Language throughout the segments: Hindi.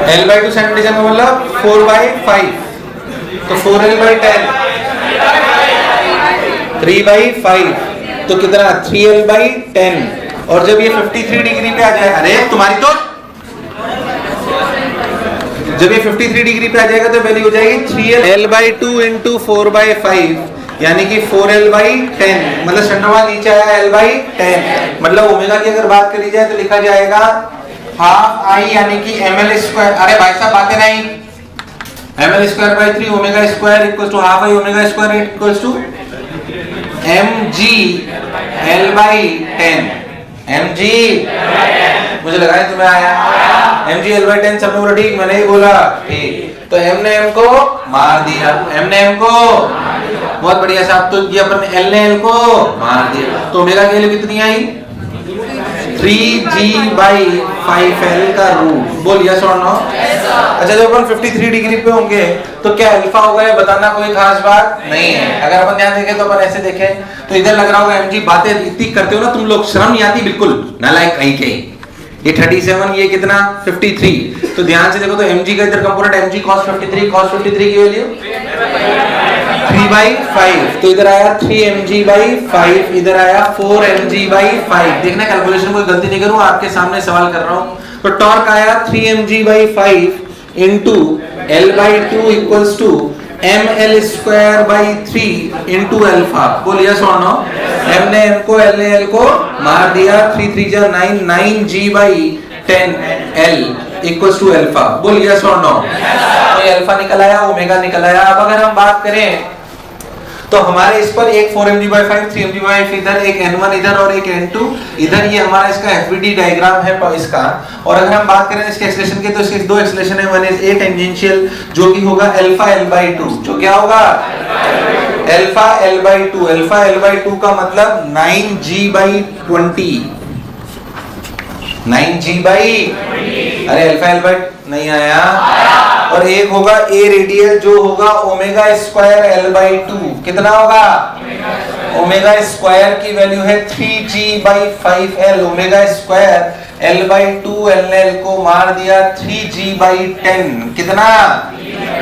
L/2 सेंटीमीटर का मतलब 4/5, तो 4L/10, 3/5, तो कितना 3L/10। और जब ये 53 डिग्री पे आ जाए, अरे तुम्हारी तो जब ये 53 डिग्री पे आ जाएगा तो वैल्यू हो जाएगी 3L/2 इंटू 4/5, यानी कि 4L/10, मतलब सेंटर नीचे आया L/10, मतलब ओमेगा की अगर बात करी जाए तो लिखा जाएगा हाफ आई यानी कि ml²। अरे भाई साहब बातें नहीं, ml²/3 omega square equals to half I omega square equals to mg L/10। mg मुझे लगा है तुम्हें आया mg L/10, सब लोग ठीक, मैंने ही बोला ठीक। तो m ने m को मार दिया, m ने m को, बहुत बढ़िया साहब। तो ये अपन l ने l को मार दिया, तो ओमेगा की वैल्यू कितनी आई 3g/5l का रूट। बोल यस और नो। अच्छा जब अपन 53 डिग्री पे होंगे तो क्या अल्फा होगा ये बताना कोई खास बात नहीं है। अगर अपन ध्यान देखें तो अपन ऐसे देखें तो इधर लग रहा होगा mg, बातें इतनी करते हो ना तुम लोग, शर्म नहीं आती बिल्कुल, नालायक कहीं कहीं। ये 37, ये कितना 53, तो ध्यान से देखो तो mg का इधर कंपोनेंट mg cos 53 की वैल्यू 3/5, तो इधर आया 3mg/5, इधर आया 4mg/5। देखना कैलकुलेशन कोई गलती नहीं करूं, आपके सामने सवाल कर रहा हूं। तो टॉर्क आया 3mg/5 into L/2 equals to ml²/3 into alpha. बोल यस और नो। m ने m को, l ने l को मार दिया, 3 3 जा 9, 9g/10l इक्वल्स टू अल्फा। बोल यस और नो। तो ये अल्फा निकल आया, ओमेगा निकल आया। अब अगर हम बात करें तो हमारे इस पर एक 4mg/5, 3mg/5 इधर, एक n1 इधर और एक n2 इधर, ये हमारा इसका FVD डायग्राम है इसका। और अगर हम बात करें इसके एक्सलेशन की तो इसके दो एक्सलेशन है, वन इज ए टेंजेंशियल जो कि होगा अल्फा L/2, जो क्या होगा अल्फा L/2। अल्फा L/2 का मतलब 9g/20, 9g/, अरे अल्फा L/2 नहीं आया। और एक होगा ए रेडियल जो होगा ओमेगा स्क्वायर L/2, कितना होगा ओमेगा स्क्वायर की वैल्यू है 3g/5l, omega square L/2, l ने l को मार दिया 3g/10, कितना,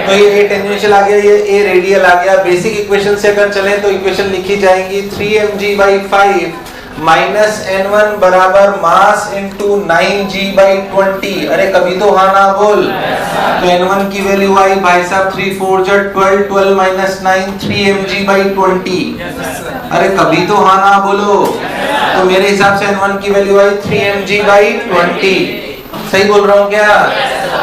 तो ये ए टेंजेंशियल आ गया, ये ए रेडियल आ गया। बेसिक इक्वेशन से अगर चलें तो इक्वेशन लिखी जाएगी 3mg/5 माइनस n1 बराबर मास इंटू 9g/20। अरे कभी तो हाँ ना बोल। तो n1 की वैल्यू आई भाई साहब 3 4 जा 12, 12 माइनस 9, 3mg/20। अरे कभी तो हाँ ना बोलो। तो मेरे हिसाब से n1 की वैल्यू आई 3mg/20। सही बोल रहा हूँ क्या?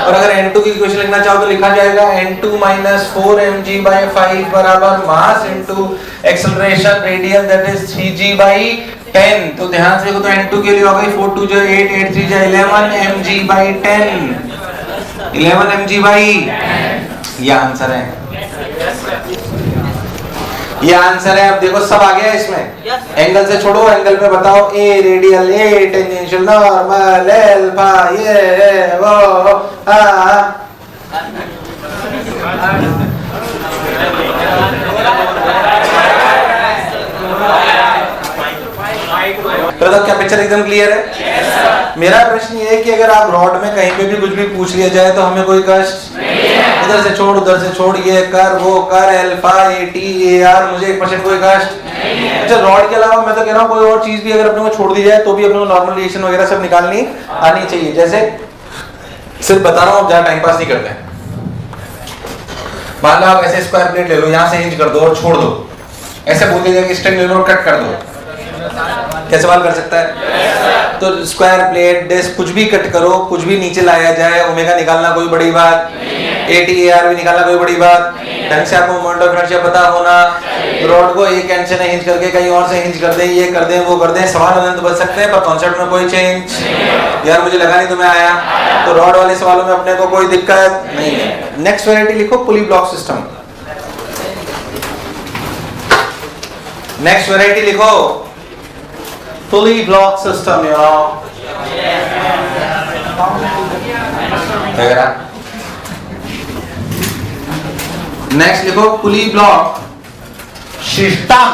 और अगर n2 की इक्वेशन लिखना चाहो तो लिखा जाएगा n2 माइनस 4mg/5 बराबर mass into acceleration radial that is 3g/10। तो ध्यान से देखो तो n2 के लिए हो गई 4 2 जा 8, 8 3 जा 11 mg/10, 11 mg/10। ये आंसर है, ये आंसर है। अब देखो सब आ गया इसमें। एंगल से छोड़ो, एंगल में बताओ A radial, A tangential, normal, alpha, ये वो तो क्या पिक्चर एकदम क्लियर है? मेरा प्रश्न ये है कि अगर आप रॉड में कहीं पे भी कुछ भी पूछ लिया जाए तो हमें कोई कष्ट नहीं है। इधर से छोड़, उधर से छोड़, ये कर, वो कर, अल्फा, AT, AR, मुझे 1% कोई कष्ट नहीं है। अच्छा रॉड के अलावा मैं तो कह रहा हूँ कोई और चीज भी अगर अपने को छोड़ दी जाए तो भी अपने को नॉर्मल रिएक्शन वगैरह सब निकालनी आनी चाहिए। जैसे सिर्फ बता रहा हूँ, जहाँ टाइम पास नहीं करते हैं। मान लो आप ऐसे स्क्वायर प्लेट ले लो, यहाँ से हिंज कर दो और छोड़ दो, ऐसे बोल दीजिए कि स्ट्रिंग ले लो और कट कर दो, क्या सवाल कर सकता है? तो स्क्वायर प्लेट, डिस्क, कुछ भी कट करो, कुछ भी नीचे लाया जाए, ओमेगा निकालना कोई बड़ी बात, AT, AR भी निकालना कोई बड़ी बात, ढंग से आपको मोमेंट ऑफ इनर्शिया पता होना, रॉड को एक एंड से नहीं हिंज करके कहीं और से हिंज कर दें, ये कर दें, वो कर दें, सवाल अनंत बच सकते हैं पर कॉन्सेप्ट में कोई चेंज यार मुझे लगा नहीं तुम्हें आया। तो रॉड वाले सवालों में अपने को कोई दिक्कत नहीं है। नेक्स्ट वैरायटी लिखो पुली ब्लॉक सिस्टम। नेक्स्ट वैरायटी लिखो पुली ब्लॉक सिस्टम। नेक्स्ट लिखो पुली ब्लॉक सिस्टम।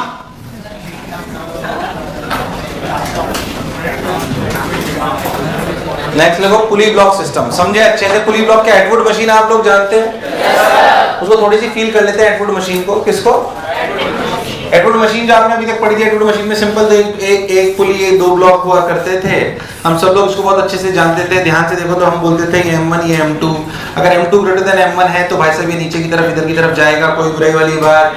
नेक्स्ट देखो पुली ब्लॉक सिस्टम, समझे अच्छे से। पुली ब्लॉक क्या, एटवुड मशीन आप लोग जानते हैं? उसको थोड़ी सी फील कर लेते हैं एटवुड मशीन को। किसको? एटवुड मशीन जो आपने अभी तक पढ़ी थी, एटवुड मशीन में सिंपल एक पुली दो ब्लॉक हुआ करते थे। हम सब लोग इसको बहुत अच्छे से जानते थे। ध्यान से देखो तो हम बोलते थे ये M1 ये M2। अगर M2 ग्रेटर देन M1 है तो भाई साहब ये नीचे की तरफ इधर की तरफ जाएगा, कोई बुराई वाली बात।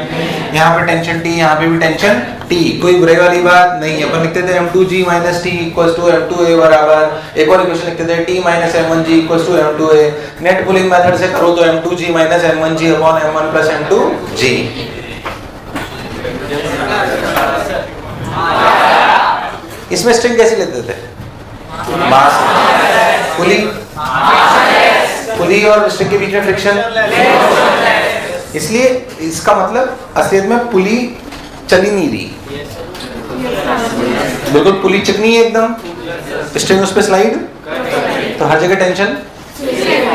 यहाँ पे टेंशन T, यहाँ पे भी टेंशन T, कोई बुराई वाली बात नहीं है। अपन लिखते थे M2G minus T equals to M2A बराबर। एक और इक्वेशन लिखते थे T minus M1G equals to M2A। Net pulling method से करो तो M2G minus M1G upon M1 plus M2G। इसमें स्ट्रिंग कैसी लेते थे? मास। पुली, पुली और स्ट्रिंग के बीच में फ्रिक्शन, इसलिए इसका मतलब असलियत में पुली चली नहीं रही, बिल्कुल पुली चिकनी है एकदम, स्ट्रिंग उस पे स्लाइड, तो हर जगह टेंशन।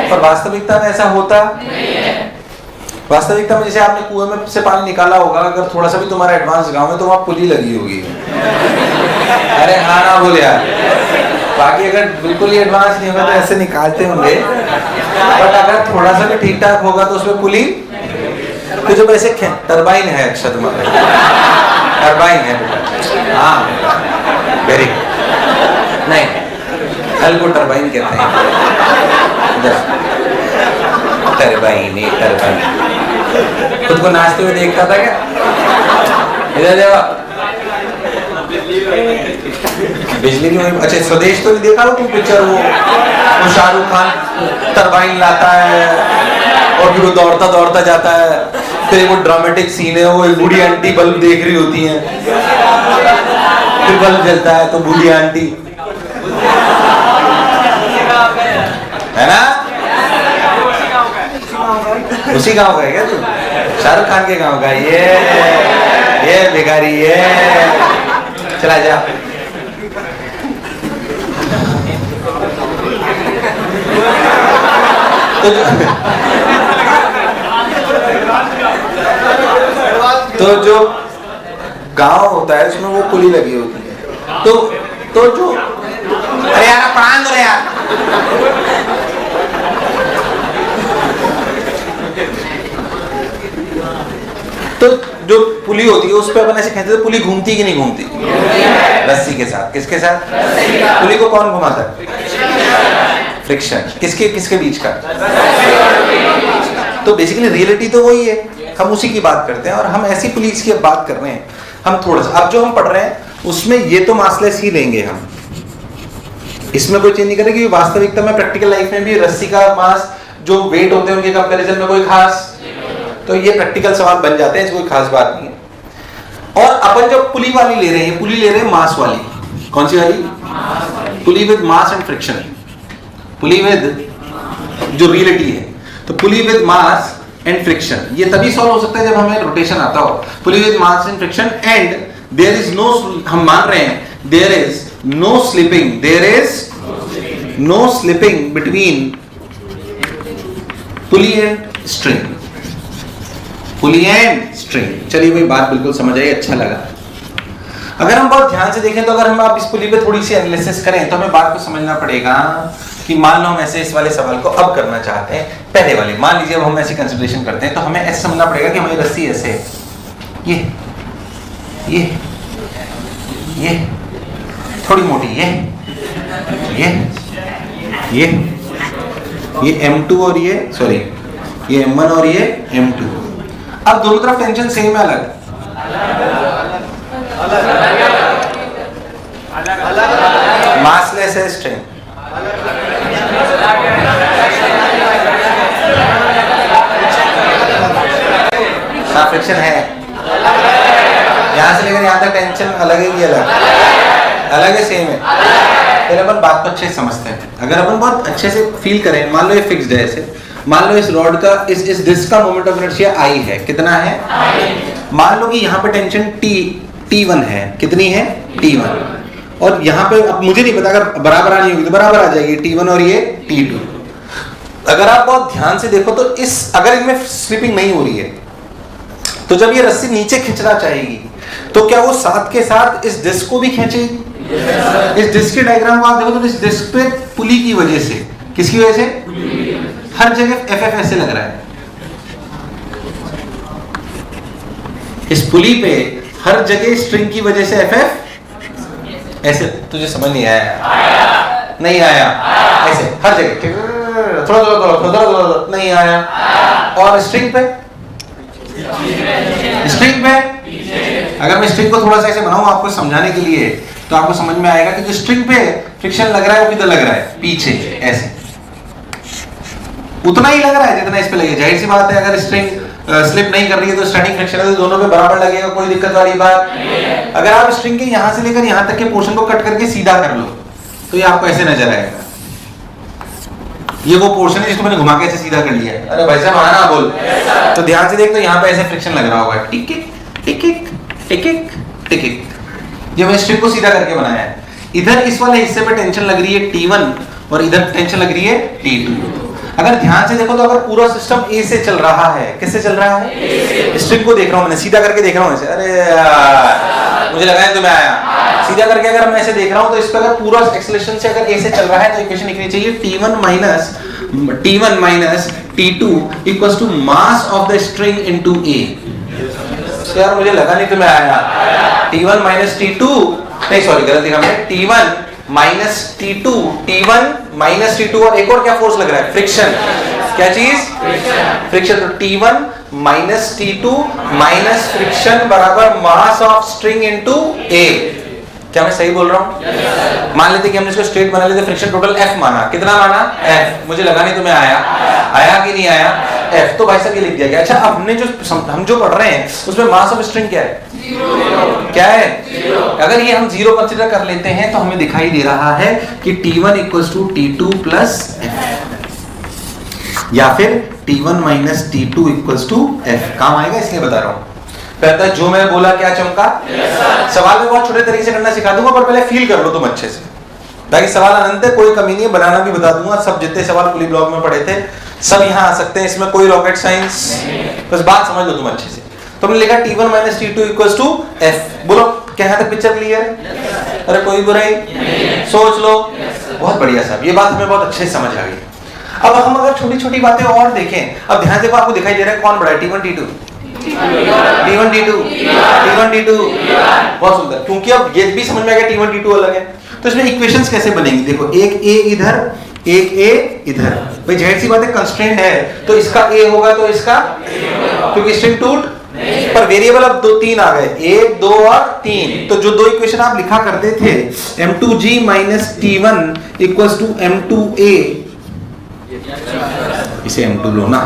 पर वास्तविकता में ऐसा होता नहीं है। वास्तविकता में जैसे आपने कुएं में से पानी निकाला होगा, अगर थोड़ा सा भी तुम्हारा एडवांस गांव है तो वहां पुली लगी होगी। अरे हाँ ना बोले यार। बाकी अगर बिल्कुल ही एडवांस नहीं होगा तो ऐसे निकालते होंगे, बट अगर थोड़ा सा भी ठीक ठाक होगा तो उसमें पुली, तो जब ऐसे टरबाइन है, अच्छा तुम्हारे टरबाइन है। हाँ वेरी, नहीं हल को टरबाइन कहते हैं। टरबाइन, टरबाइन खुद को नाचते हुए देखता था क्या? इधर देखो बिजली की, अच्छा स्वदेश तो देखा हो तुम पिक्चर, वो शाहरुख खान टरबाइन लाता है और फिर वो दौड़ता दौड़ता जाता है, फिर वो ड्रामेटिक सीन है, वो एक बूढ़ी आंटी बल्ब देख रही होती है, फिर बल्ब जलता है तो बूढ़ी आंटी, है ना? उसी गांव का है क्या तू? शाहरुख खान के गांव का? ये भिखारी, ये चला जा। तो जो गांव होता है उसमें वो पुली लगी होती है, तो जो, अरे यार प्राण दो यार, तो जो पुली होती है उस पर अपन ऐसे कहते थे पुली घूमती कि नहीं घूमती? रस्सी के साथ। किसके साथ? पुली को कौन घुमाता है? फ्रिक्शन। किसके किसके बीच का? तो बेसिकली रियलिटी तो वही है, हम उसी की बात करते हैं और हम ऐसी पुलिस की बात कर रहे हैं। हम थोड़ा सा अब जो हम पढ़ रहे हैं उसमें ये तो मासलेस ही लेंगे हम, इसमें कोई चेंज नहीं करेंगे। वास्तविकता में प्रैक्टिकल लाइफ में भी रस्सी का मास जो वेट होते हैं उनके कंपैरिजन में कोई खास, तो ये प्रैक्टिकल सवाल बन जाते हैं, कोई खास बात नहीं है। और अपन जब पुली वाली ले रहे हैं, पुली ले रहे हैं मास वाली। कौन सी वाली? Pulley with mass and friction. Pulley with जो रियलिटी है, तो pulley with mass and friction ये तभी सॉल्व हो सकता है जब हमें रोटेशन आता हो। Pulley with mass and friction and there is no, हम मान रहे हैं there is no slipping, there is no slipping between pulley and string, pulley and string. चलिए भाई बात बिल्कुल समझ आई, अच्छा लगा। अगर हम बहुत ध्यान से देखें तो अगर हम आप इस पुली पे थोड़ी सी एनालिसिस करें तो हमें बात को समझना पड़ेगा कि मान लो हम ऐसे इस वाले सवाल को अब करना चाहते हैं, पहले वाले मान लीजिए अब हम ऐसी कंसिडरेशन करते हैं, तो हमें ऐसे समझना पड़ेगा कि हमारी रस्सी ऐसे ये थोड़ी मोटी, ये M2 और ये सॉरी ये M1 और ये M2। अब दोनों तरफ टेंशन सेम है, अलग मासलेस है स्ट्रिंग, फ्रिक्शन है, यहां से लेकर यहां तक टेंशन अलग है, ये अलग है सेम है। फिर अपन बात को अच्छे से समझते हैं। अगर अपन बहुत अच्छे से फील करें, मान लो ये फिक्स्ड है ऐसे, मान लो इस रॉड का इस डिस्क का मोमेंट ऑफ इनर्शिया I है, कितना है? मान लो कि यहाँ पे टेंशन T1 है, कितनी है? T1। और यहाँ पे अब मुझे नहीं पता, अगर बराबर आनी होगी तो बराबर आ जाएगी T1 और ये T2। अगर आप बहुत ध्यान से देखो तो अगर इनमें स्लिपिंग नहीं हो रही है तो जब ये रस्सी नीचे खींचना चाहेगी तो क्या वो साथ के साथ इस डिस्क को भी खींचेगी? इस डिस्क के डायग्राम को आप देखो तो इस डिस्क पे पुली की वजह से, किसकी वजह से, हर जगह एफ एफ ऐसे लग रहा है। इस पुली पे हर जगह स्ट्रिंग की वजह से एफ एफ ऐसे। तुझे समझ नहीं आया? नहीं आया? ऐसे हर जगह थोड़ा थोड़ा नहीं आया। और स्ट्रिंग पे, स्ट्रिंग पे अगर मैं स्ट्रिंग को थोड़ा सा ऐसे बनाऊं आपको समझाने के लिए, तो आपको समझ में आएगा कि जो स्ट्रिंग पे फ्रिक्शन लग रहा है वो किधर लग रहा है, पीछे ऐसे, उतना ही लग रहा है जितना इस पे लगे। जाहिर सी बात है अगर स्ट्रिंग स्लिप नहीं कर रही है तो स्टैटिक फ्रिक्शन है तो दोनों पे बराबर लगेगा, कोई दिक्कत वाली बात। अगर आप स्ट्रिंग के यहां से लेकर यहां तक के पोर्शन को कट करके सीधा कर लो तो ये आपको ऐसे नजर आएगा। ये वो पोर्शन है जिसको मैंने घुमा के ऐसे सीधा कर लिया। अरे भाई साहब आना बोल, तो ध्यान से देख, तो यहाँ पे ऐसे फ्रिक्शन लग रहा होगा, टिक टिक टिक टिक। ये मैं स्ट्रिंग को सीधा करके बनाया है। इधर इस वाले हिस्से पे टेंशन लग रही है T1 और इधर टेंशन लग रही है T2। अगर ध्यान से देखो तो अगर पूरा सिस्टम ए से चल रहा है, किससे चल रहा है, स्ट्रिंग को देख रहा हूं, मैंने सीधा करके देख रहा हूं ऐसे। अरे यार मुझे लगा है तुम्हें आया। सीधा करके अगर मैं ऐसे देख रहा हूं तो इस पे अगर पूरा एक्सेलरेशन से अगर ए से चल रहा है तो इक्वेशन लिखनी चाहिए T1 minus T2 equals to mass of the string into A. यार मुझे लगा नहीं तुम्हें आया। T1 माइनस T2, नहीं सॉरी गलत लिखा मैंने, T1 minus T2, T1 minus T2 और एक और क्या फोर्स लग रहा है, फ्रिक्शन। क्या चीज, फ्रिक्शन। तो T1 minus T2 minus friction बराबर mass of string into A। क्या मैं सही बोल रहा हूँ? मान लेते कि हमने इसको स्ट्रेट बना लेते, फ्रिक्शन टोटल F माना, कितना माना, F। मुझे लगा नहीं तुम्हें आया कि नहीं आया, F। तो भाई साहब ये लिख दिया गया। अच्छा अब हमने जो हम जो पढ़ रहे हैं उसमें मास ऑफ स्ट्रिंग क्या है, क्या है, अगर ये हम 0 कंसीडर कर लेते हैं तो हमें दिखाई दे रहा है कि T1 equals to T2 plus F, या फिर T1 minus T2 equals to F। काम आएगा इसलिए बता रहा हूं। कहता है जो मैं बोला क्या चमका। सवाल में बहुत छोटे तरीके से करना सिखा दूंगा, पर पहले फील कर लो तुम अच्छे से, ताकि सवाल अनंत है, कोई कमी नहीं है, बनाना भी बता दूंगा। सब जितने सवाल पुली ब्लॉग में पढ़े थे सब यहाँ आ सकते हैं, इसमें कोई रॉकेट साइंस, बस बात समझ लो तुम अच्छे से। तो हमने लिखा T1 minus T2 equals to F। बोलो क्या यहाँ तक पिक्चर क्लियर है? अरे कोई बुराई, सोच लो। बहुत बढ़िया साहब, ये बात हमें बहुत अच्छे से समझ आ गई। अब हम अगर छोटी छोटी बातें और देखें, अब ध्यान देखो, आपको दिखाई दे रहा है कौन बड़ा है, T1 T2, T1 T2, बहुत सुंदर। क्योंकि अब ये भी समझ में आ गया T1 T2 अलग है, तो इसमें इक्वेशंस कैसे बनेंगी। देखो एक A इधर, एक A इधर, भाई जाहिर सी बात है कंस्ट्रेंट है तो इसका A होगा तो इसका, क्योंकि स्ट्रिंग टूट, पर वेरिएबल अब 2-3 आ गए, 1, 2 और 3। तो जो दो इक्वेशन आप लिखा करते थे M2G minus T1 equals to M2A, इसे M2 लो ना,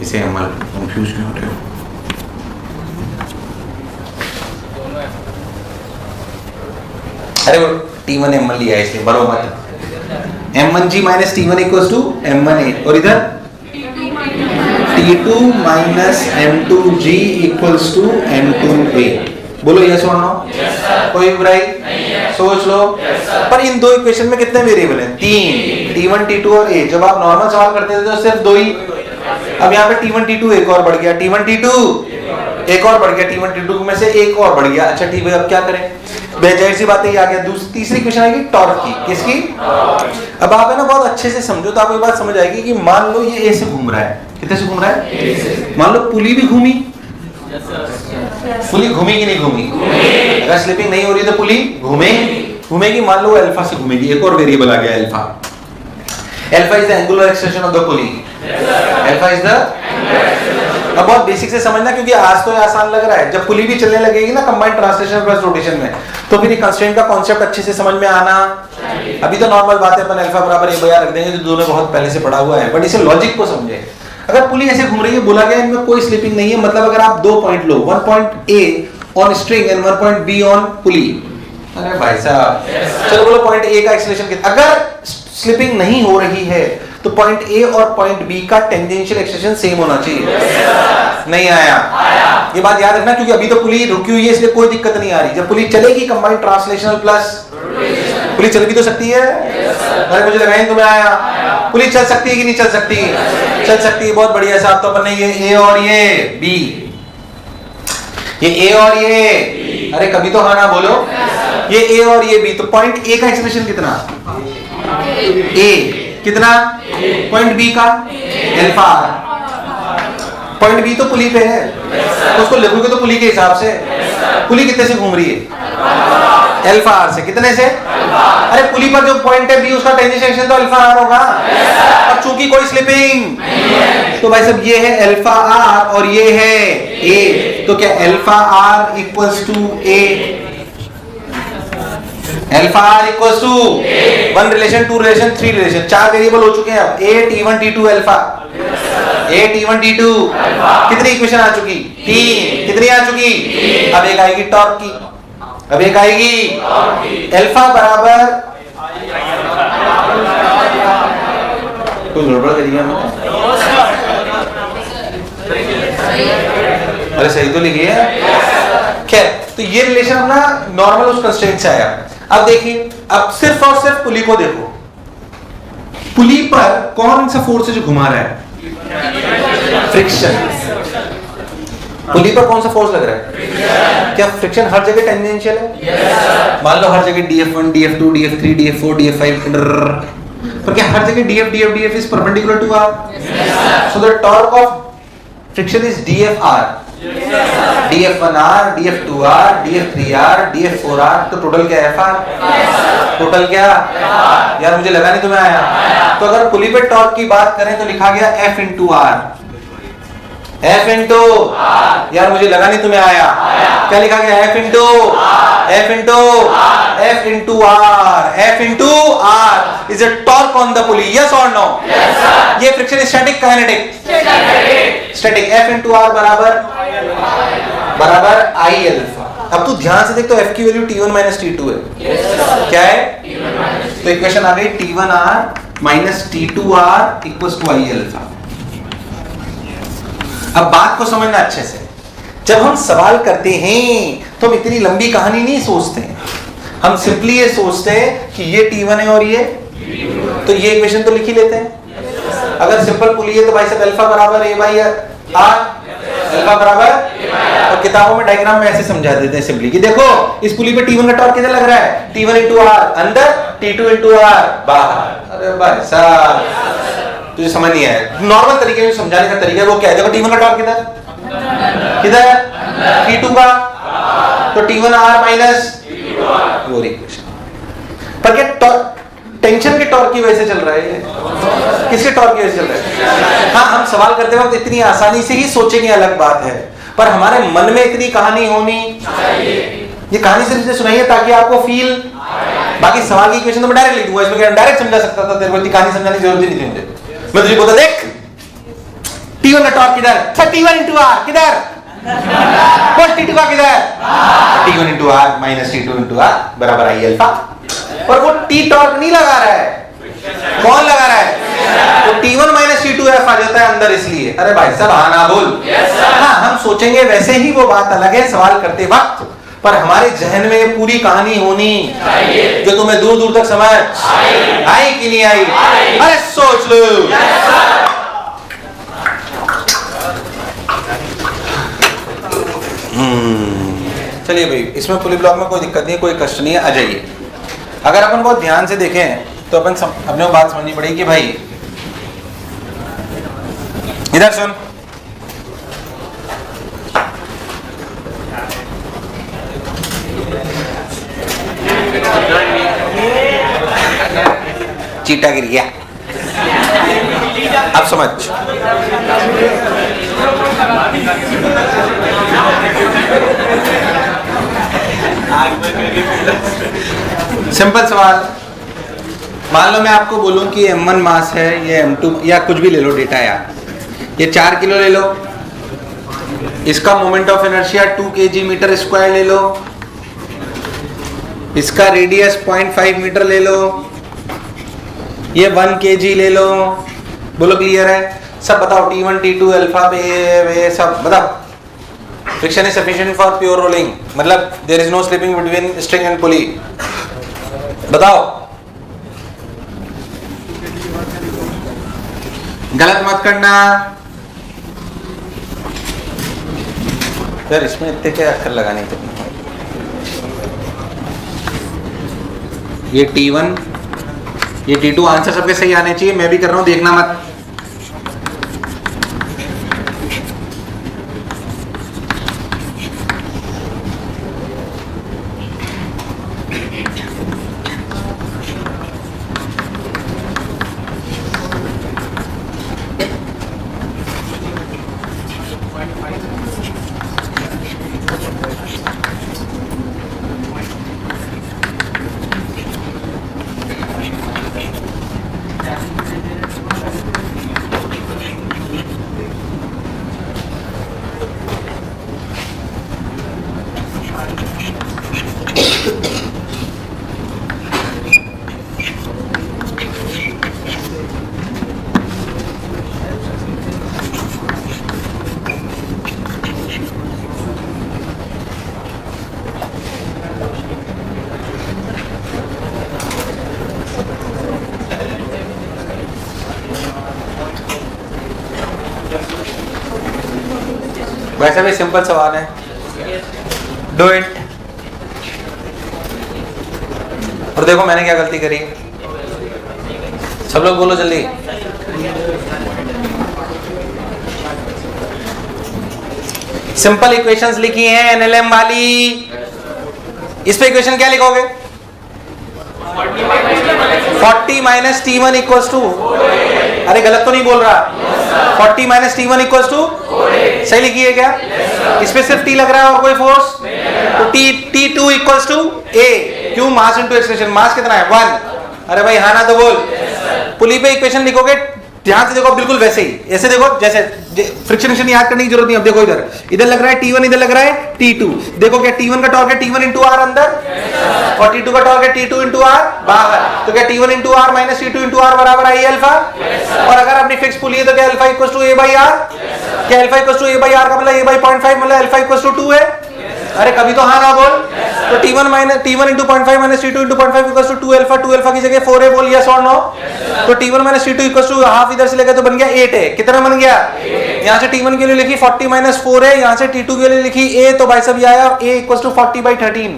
इसे M1, कंफ्यूज क्यों हो रहे हो? अरे वो T1 M1 लिया है इसलिए बरो मत। M1G minus T1 equals to M1A, और इधर T2 minus M2G equals to M2A। बोलो यस और नो, कोई बुराई, सोच लो। पर इन दो इक्वेशन में कितने वेरिएबल हैं, 3, T1 T2 और A। जब आप नॉर्मल सवाल करते थे तो सिर्फ 2 ही, अब यहाँ पे T1 T2 एक और बढ़ गया, T1 T2 एक और बढ़ गया, T1 T2 में से एक और बढ़ गया। अच्छा ठीक है, अब क्या करें, बेजाहिर सी बात है, आ गया तीसरी क्वेश्चन आएगी टॉर्क की। किसकी? अब आप है ना बहुत अच्छे से समझो तो आपको ये बात समझ आएगी कि मान लो ये ए से घूम रहा है, कितने से घूम रहा है, मान लो पुली भी घूमी, पुली घूमी कि नहीं घूमी, अगर स्लिपिंग नहीं हो रही तो पुली घूमेगी। मान लो अल्फा से घूमेगी, एक और वेरिएबल आ गया alpha. Alpha is the angular extension of the pulley, alpha is the, अब बहुत बेसिक से समझना क्योंकि आज तो ये आसान लग रहा है, जब पुली भी चलने लगेगी ना कंबाइंड ट्रांसलेशन प्लस रोटेशन में, तो फिर कंस्ट्रेंट का कॉन्सेप्ट अच्छे से समझ में आना। अभी तो नॉर्मल बात है, अपन अल्फा बराबर ए बया रख देंगे जो दोनों बहुत पहले से पढ़ा हुआ है, बट इसे लॉजिक को समझे। अगर पुली ऐसे घूम रही है, बोला गया इनमें कोई स्लिपिंग नहीं है, मतलब अगर आप 2 पॉइंट लो, 1 point A on string and 1 point B on pulley. अरे भाई साहब चलो बोलो पॉइंट A का एक्सेलरेशन कितना, अगर स्लिपिंग नहीं हो रही है तो पॉइंट A और पॉइंट B का टेंजेंशियल एक्सटेंशन सेम होना चाहिए। नहीं आया? ये बात याद रखना, क्योंकि अभी तो पुली रुकी हुई है इसलिए कोई दिक्कत नहीं आ रही। जब पुली चलेगी कंबाइंड ट्रांसलेशनल प्लस, पुली चल भी तो सकती है। अरे मुझे लगा तुम्हें आया, पुली चल सकती है कि नहीं चल सकती? चल सकती है, बहुत बढ़िया साहब। तो अपन ने ये A और ये B, ये A और ये, अरे कभी तो हाँ ना बोलो, ये ए और ये बी, तो पॉइंट ए का एक्सप्रेशन कितना? ए कितना? पॉइंट बी का अल्फा आर। पॉइंट बी तो पुली पे है, तो उसको लिखोगे तो पुली के हिसाब से। पुली कितने से घूम रही है? अल्फा आर से। कितने से? अरे पुली पर जो पॉइंट है बी, उसका टेंजेंशियल तो अल्फा आर होगा। और चूंकि कोई स्लिपिंग, तो भाई साहब ये है अल्फा आर और ये है ए, तो क्या alpha r equals to a? Alpha r equals to 1 relation, 2 relation, 3 relation, 4 variable हो चुके हैं अब। ए T1 T2 अल्फा, ए T1 T2 कितनी इक्वेशन आ चुकी? 3। कितनी आ चुकी? अब एक आएगी टॉर्क की, अब एक आएगी अल्फा बराबर, कोई गड़बड़ करिए अरे सही तो लिखी है। खैर, तो ये रिलेशन अपना नॉर्मल उस कंस्ट्रेंट से आया। अब देखिए, अब सिर्फ और सिर्फ पुली को देखो। पुली पर कौन सा फोर्स है जो घुमा रहा है? फ्रिक्शन। पुली पर कौन सा फोर्स लग रहा है? क्या फ्रिक्शन हर जगह टेंजेंशियल है? मान लो हर जगह DF1 DF2 DF3 DF4 DF5, पर क्या हर जगह DF is perpendicular to R? So the torque of friction is DFR, DF1R, DF2R, DF3R, DF4R, तो टोटल क्या है? FR। टोटल क्या? यार मुझे लगा नहीं तुम्हें आया। तो अगर पुली पे टॉर्क की बात करें तो लिखा गया F into R, F into, यार मुझे लगा नहीं तुम्हें आया। क्या लिखा गया? F into R is a torque on the pulley, yes or no? Yes sir। ये friction static kinetic? Static. F into R बराबर I अल्फा। अब तू ध्यान से देख, तो F की वैल्यू T1 minus T2 है। yes, क्या है? तो इक्वेशन आ गई T1R minus T2R equals to I alpha. अब बात को समझना अच्छे से। जब हम सवाल करते हैं तो हम इतनी लंबी कहानी नहीं सोचते हैं, हम सिंपली ये सोचते हैं कि ये T1 है और ये, तो ये इक्वेशन तो लिख ही लेते हैं। अगर सिंपल पुली है तो भाई साहब अल्फा बराबर A बाई R, अल्फा बराबर, और किताबों में डायग्राम में ऐसे समझा देते हैं सिंपली कि देखो इस पुली पे T1 का टॉर्क कितना लग रहा है? T1 into R अंदर, T2 into R बाहर। अरे भाई साहब तुझे समझ नहीं आया। नॉर्मल तरीके में समझाने का तरीका वो क्या है? देखो T1 का टॉर्क किधर किधर? T2 का, तो T1 R माइनस वो इक्वेशन। पर क्या टेंशन के टॉर्क की वजह से चल रहा है? किसके टॉर्क की वजह से चल रहा है? हाँ, हम सवाल करते वक्त इतनी आसानी से ही सोचेंगे, अलग बात है, पर हमारे मन में इतनी कहानी होनी चाहिए। ये कहानी सिर्फ इसलिए सुनाई है ताकि आपको फील, बाकी सवाल की इक्वेशन तो मैं डायरेक्ट लिख दूंगा, इसमें डायरेक्ट समझा सकता था, तेरे को इतनी कहानी समझाने की जरूरत ही नहीं थी मुझे। मैं तुझे बोलता देख T1 का टॉर्क किधर? T1 into R किधर? cos T2 का किधर? T1 into R minus T2 into R बराबर I अल्फा। पर वो T टॉर्क नहीं लगा रहा है, कौन लगा रहा है? तो T1 minus T2 F आ जाता है अंदर, इसलिए। अरे भाई साहब हाँ ना बोल। हाँ, हम सोचेंगे वैसे ही, वो बात अलग है सवाल करते वक्त, पर हमारे जहन में पूरी कहानी होनी चाहिए जो तुम्हें दूर दूर तक समझ आई कि नहीं आई? अरे सोच लो। चलिए भाई, इसमें पुली ब्लॉक में कोई दिक्कत नहीं है, कोई कष्ट नहीं है, आ जाइए। अगर अपन बहुत ध्यान से देखें तो अपन अपने को बात समझनी पड़ेगी कि भाई इधर सुन, चीटा गिर गया, अब समझ। सिंपल सवाल, मान लो मैं आपको बोलूं कि M1 मास है, ये M2 या कुछ भी ले लो डेटा यार, ये 4 किलो ले लो, इसका moment of inertia 2 kg metre square ले लो, इसका रेडियस 0.5 मीटर ले लो, ये 1 kg ले लो। बोलो क्लियर है? सब बताओ T1 T2 अल्फा पे सब बताओ। Friction is sufficient for pure rolling, मतलब there is no slipping between string and pulley. बताओ, गलत मत करना यार, इसमें इतने क्या अक्षर लगाने थे। ये T1, ये T2, आंसर सबके सही आने चाहिए। मैं भी कर रहा हूँ, देखना मत। वैसे भी सिंपल सवाल है, डू इट। और देखो मैंने क्या गलती करी, सब लोग बोलो जल्दी। सिंपल इक्वेशंस लिखी हैं एनएलएम वाली, इस पे इक्वेशन क्या लिखोगे? 40 माइनस T1 इक्वल्स टू, अरे गलत तो नहीं बोल रहा, 40 माइनस T1 इक्वल्स टू, सही लिखी है क्या? इस पे सिर्फ T लग रहा है और कोई फोर्स, तो T2 इक्वल्स टू A, क्यों? मास इनटू एक्सेलरेशन, मास कितना है? 1। अरे भाई हाँ ना तो बोल। पुली पे इक्वेशन लिखोगे, ध्यान से देखो, बिल्कुल वैसे ही, ऐसे देखो जैसे फ्रिक्शन याद करने की जरूरत नहीं। अब देखो इधर लग रहा है T1, इधर लग रहा है T2। देखो क्या T1 का टॉर्क है T1 इंटू आर अंदर, और T2 का टॉर्क है T2 इंटू आर बाहर। तो क्या T1 into r minus T2 into r बराबर आई अल्फा। और अगर अपनी फिक्स पुली है तो क्या alpha equals to A by R. क्या alpha equals to A by R का मतलब ए बाई 0.5 मतलब अल्फा इक्वल्स टू 2 है। अरे कभी तो हाँ ना बोल। तो T1 into 0.5 minus T2 into 0.5 equals to 2 alpha की जगह 4 है, बोल यस और नो। तो T1 minus T2 equals to half इधर से लेकर तो बन गया 8 है। कितना बन गया? यहाँ से T1 के लिए लिखी 40 माइनस 4 है, यहाँ से T2 के लिए लिखी A, तो भाई सब ये आया A equals to 40 by 13,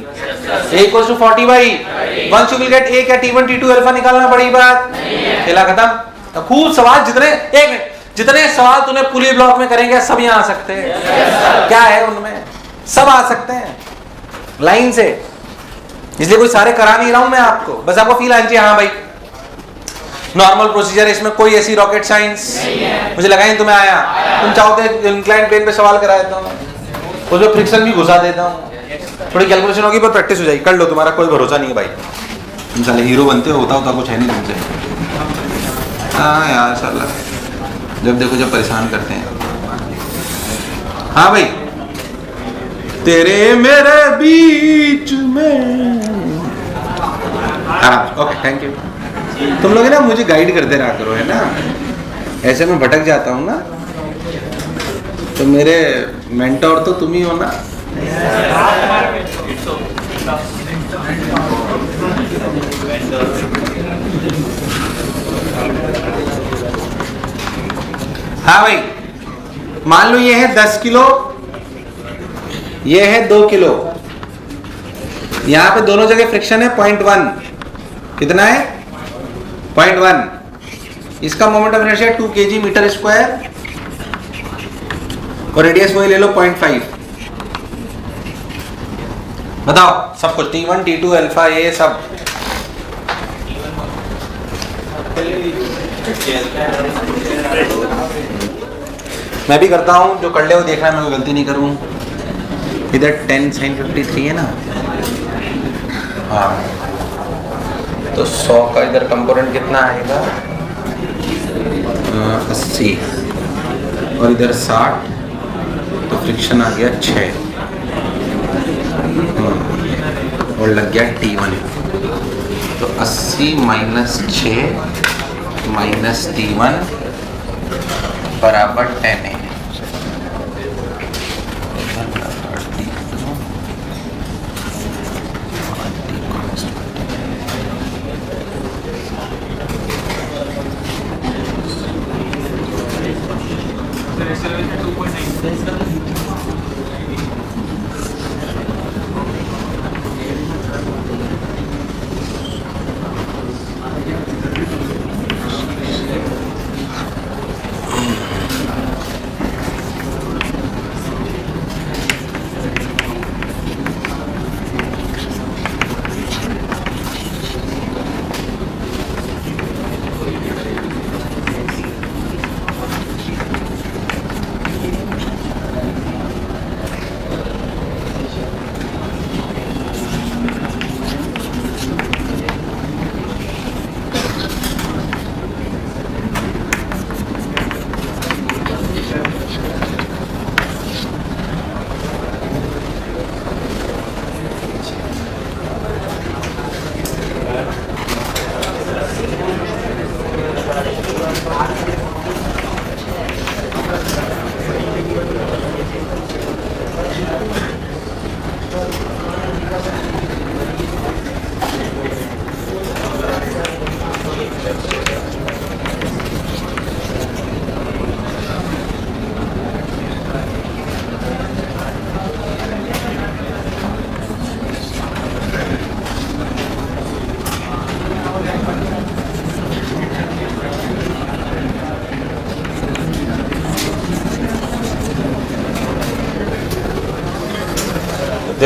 A equals to 40 by 1 you will get A। क्या T1 T2 अल्फा निकालना बड़ी बात? खेला खत्म। तो खूब सवाल, जितने सवाल तूने पुली ब्लॉक में करेंगे सब यहाँ आ सकते हैं। क्या है उनमें? सब आ सकते हैं लाइन से, इसलिए कोई सारे करा नहीं रहा हूं मैं आपको, बस आपको फील आनी चाहिए हाँ भाई नॉर्मल प्रोसीजर, इसमें कोई ऐसी रॉकेट साइंस मुझे लगा नहीं तुम्हें आया। तुम चाहो तो इंक्लाइन प्लेन पे सवाल करा देता हूँ, उसमें फ्रिक्शन भी घुसा देता हूँ, थोड़ी कैलकुलेशन होगी पर प्रैक्टिस हो जाएगी। कर लो, तुम्हारा कोई भरोसा नहीं है भाई, तुम साले हीरो बनते हो, होता कुछ है नहीं तुमसे। हाँ यार साला जब देखो जब परेशान करते हैं। हाँ भाई तेरे मेरे बीच में। हाँ ओके थैंक यू। तुम लोग ना मुझे गाइड करते रहा करो, है ना, ऐसे मैं भटक जाता हूँ ना, तो मेरे मेंटोर तो तुम ही हो ना। हाँ भाई मान लो ये है 10 किलो, ये है 2 किलो, यहां पे दोनों जगह फ्रिक्शन है 0.1। कितना है? 0.1। इसका moment of inertia 2 kg metre square, और रेडियस वही ले लो 0.5। बताओ सब कुछ T1 T2 अल्फा ये सब। मैं भी करता हूं, जो कर ले वो देखना, मैं कोई गलती नहीं करूं। इधर 10 sin 53 है ना, हाँ, तो 100 का इधर कंपोनेंट कितना आएगा? 80, और इधर 60, तो फ्रिक्शन आ गया 6, और लग गया T1। तो 80 माइनस 6 माइनस T1 बराबर 10 है।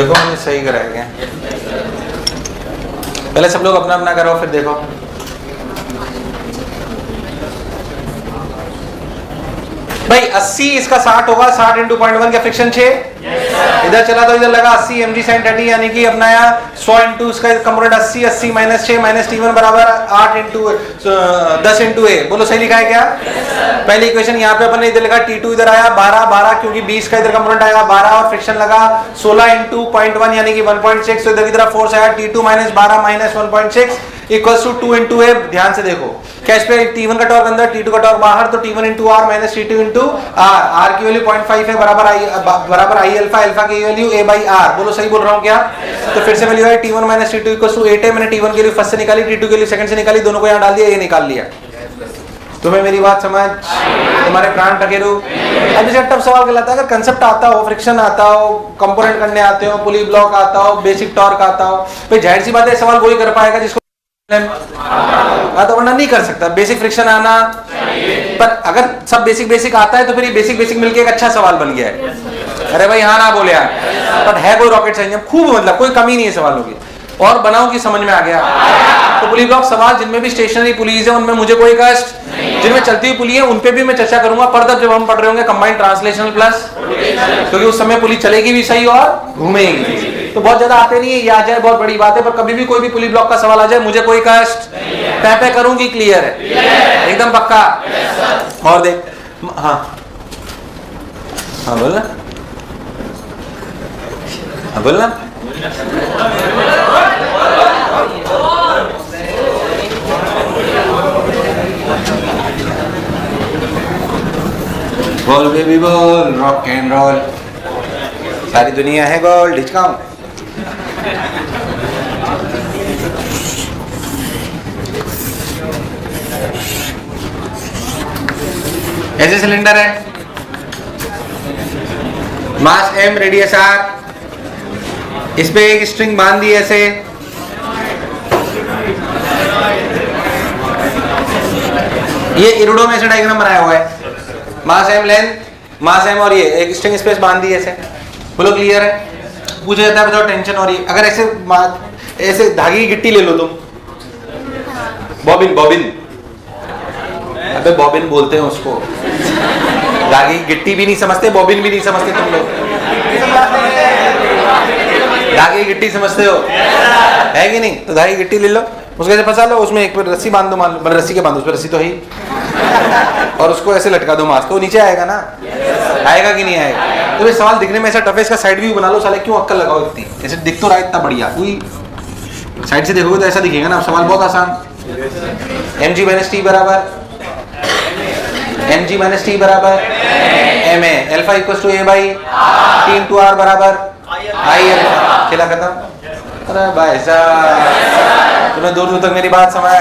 देखो मैंने सही कराया क्या? पहले सब लोग अपना अपना करो फिर देखो। भाई 80 इसका 60 होगा, 60 इंटू 0.1 का फ्रिक्शन 6, इधर चला तो इधर लगा 80 mg sin 30 यानी कि अपना यहाँ 100 इंटू इसका कंपोनेंट 80, 80 माइनस 6 माइनस T1 बराबर 8 इंटू 10 इंटू ए। बोलो सही लिखा है क्या? पहली इक्वेशन यहाँ पे अपन ने इधर लगा T2 इधर आया 12 12 क्योंकि 20 का इधर कंपोनेंट आएगा 12 और फ्रिक्शन लगा 16 इंटू 0.1 यानी कि 1.6, तो इधर की तरफ फोर्स आया T2 minus 12 minus 1.6 equals to 2 into A. ध्यान से देखो क्या इस पे T1 का टॉर्क अंदर T2 का टॉर्क बाहर, तो T1 into r minus T2 into r, r की वैल्यू 0.5 है बराबर आई अल्फा, अल्फा की वैल्यू ए बाई आर। बोलो सही बोल रहा हूँ क्या? तो फिर से वैल्यू है T1 minus T2 equals to 8 है। मैंने T1 के लिए फर्स्ट से निकाली, T2 के लिए सेकंड से निकाली, दोनों को यहाँ डाल दिया, ये निकाल लिया। तुम्हें मेरी बात समझ? तुम्हारे प्राण टकेरू। अब जैसे टफ सवाल कहलाता है, अगर कंसेप्ट आता हो, फ्रिक्शन आता हो, कंपोनेंट करने आते हो, पुली ब्लॉक आता हो, बेसिक टॉर्क आता हो, भाई जाहिर सी बात है सवाल वही कर पाएगा जिसको तो वरना नहीं कर सकता। बेसिक फ्रिक्शन आना, पर अगर सब बेसिक बेसिक आता है तो फिर ये बेसिक बेसिक मिलके एक अच्छा सवाल बन गया है। अरे भाई हाँ ना बोले यार, पर है कोई रॉकेट साइंस खूब, मतलब कोई कमी नहीं है सवालों की। और बनाओ कि समझ में आ गया। तो पुली ब्लॉक सवाल जिनमें भी स्टेशनरी पुलीज है उनमें मुझे कोई कष्ट, जिनमें चलती हुई पुली है उन पे भी मैं चर्चा करूंगा, पर तब जब हम पढ़ रहे होंगे कंबाइंड ट्रांसलेशनल प्लस, क्योंकि उस समय पुली चलेगी भी सही और घूमेगी। तो बहुत ज्यादा आते नहीं है, ये आ जाए बहुत बड़ी बात है, पर कभी भी कोई भी पुली ब्लॉक का सवाल आ जाए मुझे कोई कष्ट, पैपे करूंगी, क्लियर है एकदम पक्का। और देख हाँ हाँ बोलना, हाँ बोलना। बोल बेबी बोल, रॉक एंड रोल, सारी दुनिया है गोल, डिस्काउंट। ऐसे सिलेंडर है, मास m, रेडियस r, इस पे एक स्ट्रिंग बांध दी ऐसे, ये इरुडो में से डायग्राम बनाया हुआ है, मास m लेंथ, मास m और ये एक स्ट्रिंग स्पेस बांध दी ऐसे। बोलो क्लियर है? पूछा जाता है विदाउट टेंशन। और ये अगर ऐसे ऐसे धागे की गिट्टी ले लो तुम, बॉबिन, बॉबिन, अबे बॉबिन बोलते हैं उसको, धागे की गिट्टी भी नहीं समझते, बॉबिन भी नहीं समझते तुम लोग, धागे की गिट्टी समझते हो है कि नहीं? तो धागे की गिट्टी ले लो, उसको ऐसे फंसा लो, उसमें एक रस्सी बांध दो, मान लो रस्सी के बांधो, उस पर रस्सी तो है ही, और उसको ऐसे लटका दो मास, तो नीचे आएगा ना, आएगा कि नहीं आएगा? तो ये सवाल दिखने में ऐसा टफ है, इसका साइड व्यू बना लो साले, क्यों अक्कल लगाओ इतनी, ऐसे दिख तो रहा है इतना बढ़िया, कोई साइड से देखोगे तो ऐसा दिखेगा ना। सवाल बहुत आसान, mg माइनस टी बराबर mg माइनस टी बराबर ma, alpha equals to a by t into r बराबर आई अल्फा। खेला खत्म। अरे भाई साहब तुम्हें दूर दूर तक मेरी बात समझ,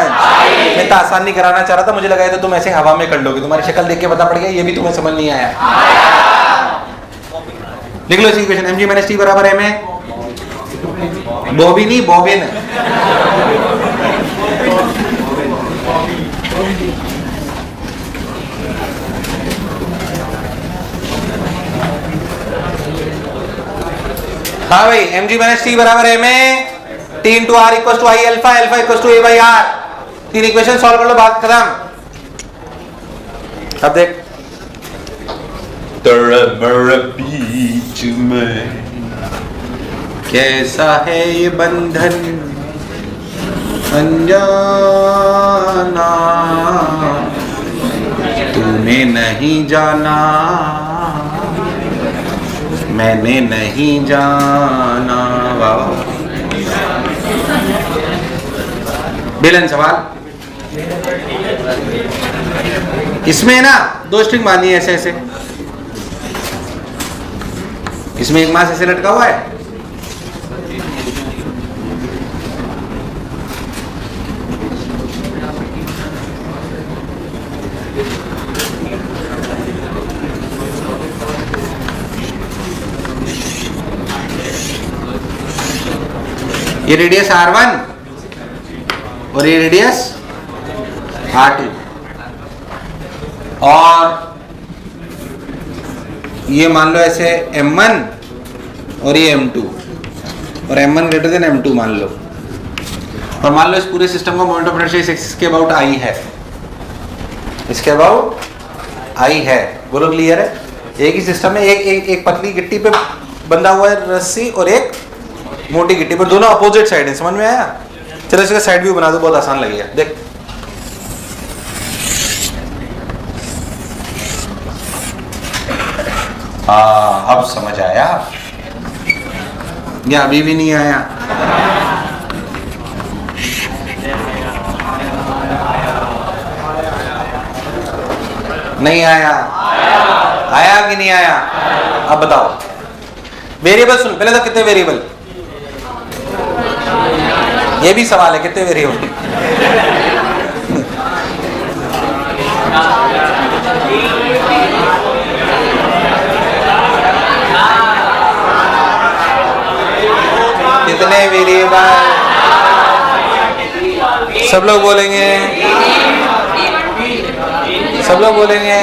मैं तो आसान नहीं कराना चाह रहा था, मुझे लगा तो तुम ऐसे हवा में कर लोगे, तुम्हारी शक्ल देख के पता पड़ गया ये भी तुम्हें समझ नहीं आया। लिख लो इसी इक्वेशन, mg माइनस टी बराबर ma, बॉबी नहीं बॉबिन, हाँ भाई mg माइनस टी बराबर है में T into R equal to I alpha, alpha equal to A by R. तीन इक्वेशन सॉल्व कर लो, बात खत्म। अब देख, तेरे मेरे बीच में कैसा है ये बंधन अनजाना, तूने नहीं जाना मैंने नहीं जाना। वाह, बेलन सवाल, इसमें ना दो स्ट्रिंग बांधी है ऐसे ऐसे, इसमें एक मास ऐसे लटका हुआ है, ये रेडियस R1 और ये रेडियस R2, और ये मान लो ऐसे M1 और ये M2, और m1 ग्रेटर देन m2 मान लो, और मान लो इस पूरे सिस्टम का मोमेंट ऑफ इनर्शिया इसके अबाउट I है, इसके अबाउट I है। बोलो क्लियर है? एक ही सिस्टम में एक पतली गिट्टी पे बंधा हुआ है रस्सी और एक मोटी गिट्टी पर, दोनों अपोजिट साइड है। समझ में आया? चलो इसका साइड व्यू बना दो, बहुत आसान लगेगा। देख हाँ, अब समझ आया या अभी भी नहीं आया? नहीं आया? आया कि नहीं आया? अब बताओ। वेरिएबल सुन, पहले तो कितने वेरिएबल, ये भी सवाल है, कितने वेरिएबल? कितने वेरिएबल? सब लोग बोलेंगे, सब लोग बोलेंगे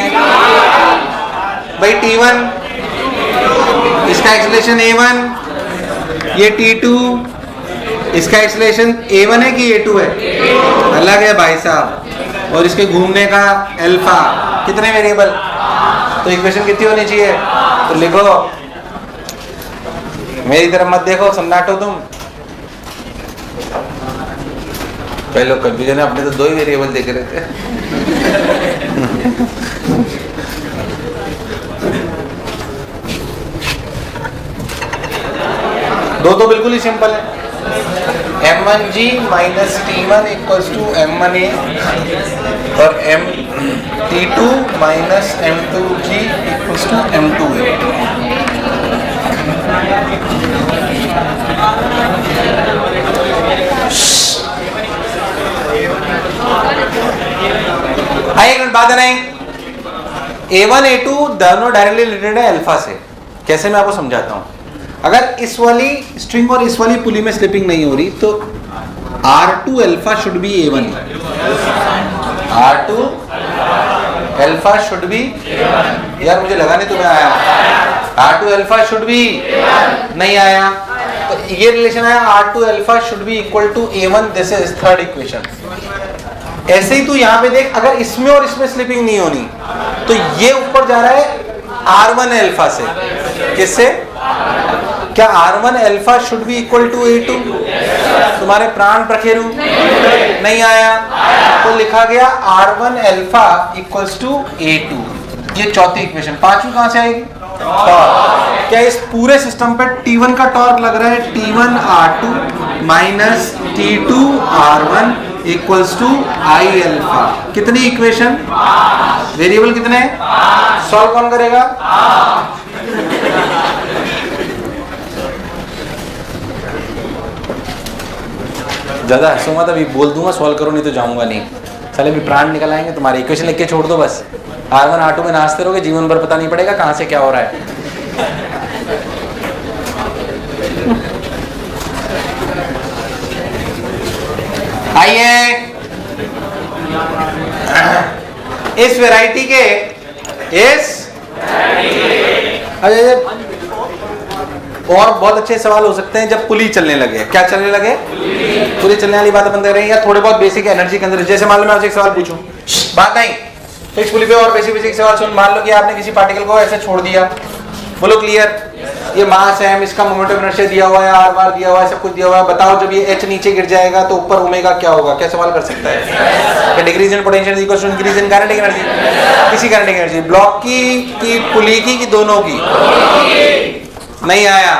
भाई T1, इसका एक्सेलरेशन A1, ये T2, इसका एक्सेलरेशन A1 है कि A2 है? अलग है भाई साहब। और इसके घूमने का अल्फा, कितने वेरिएबल? तो इक्वेशन कितनी होनी चाहिए? तो लिखो, मेरी तरफ मत देखो, सन्नाटो तुम। पहले लोग कंफ्यूजन है, अपने तो 2 ही वेरिएबल देख रहे थे। दो तो बिल्कुल ही सिंपल है। m1g minus T1 equals to m1a और T2 minus m2g equals to m2a। आइए एक मिनट बात है, नहीं A1 A2 दोनों डायरेक्टली रिलेटेड है अल्फा से। कैसे मैं आपको समझाता हूं। अगर इस वाली स्ट्रिंग और इस वाली पुली में स्लिपिंग नहीं हो रही तो R2 alpha should B A1, R2 alpha should B, यार मुझे लगा नहीं तुम्हें आया, R2 अल्फा शुड बी नहीं आया, तो ये रिलेशन आया R2 alpha should be equal to A1, this is third equation. ऐसे ही तू यहाँ पे देख, अगर इसमें और इसमें स्लिपिंग नहीं होनी तो ये ऊपर जा रहा है R1 अल्फा से, किससे? क्या R1 alpha should be equal to A2? तुम्हारे प्राण प्रखेरु नहीं आया, तो लिखा गया R1 alpha equals to A2। ये चौथी इक्वेशन। पांचवी कहां से आएगी? टॉर्क। क्या इस पूरे सिस्टम पे T1 का टॉर्क लग रहा है T1 R2 minus T2 R1 equals to I alpha. कितनी इक्वेशन? वेरिएबल कितने? सॉल्व कौन करेगा? ज्यादा हंसो मत, अभी बोल दूंगा सॉल्व करो, नहीं तो जाऊंगा नहीं। चले भी प्राण निकल आएंगे तुम्हारे। इक्वेशन लिख के छोड़ दो बस, R1 R2 में नाचते रहोगे, जीवन भर पता नहीं पड़ेगा कहां से क्या हो रहा है। आइए इस वैरायटी के और बहुत अच्छे सवाल हो सकते हैं जब पुली चलने लगे। क्या चलने लगे? पुली चलने वाली बात बंद कर रहे हैं, या थोड़े बहुत बेसिक एनर्जी के अंदर। जैसे मान लो मैं आपसे एक सवाल पूछूं, बात नहीं तो इस पुली पे और बेसिक सवाल सुन। मान लो कि आपने किसी पार्टिकल को ऐसे छोड़ दिया, बोलो क्लियर, ये मास है, इसका मोमेंट ऑफ इनर्शिया दिया हुआ है, आर बार दिया हुआ है, सब कुछ दिया हुआ है। बताओ जब ये H नीचे गिर जाएगा तो ऊपर ओमेगा क्या होगा? क्या सवाल कर सकता है? क्या decrease in potential equals to increase in kinetic energy? किसी काइनेटिक एनर्जी, ब्लॉक की पुली की कि दोनों की? नहीं आया।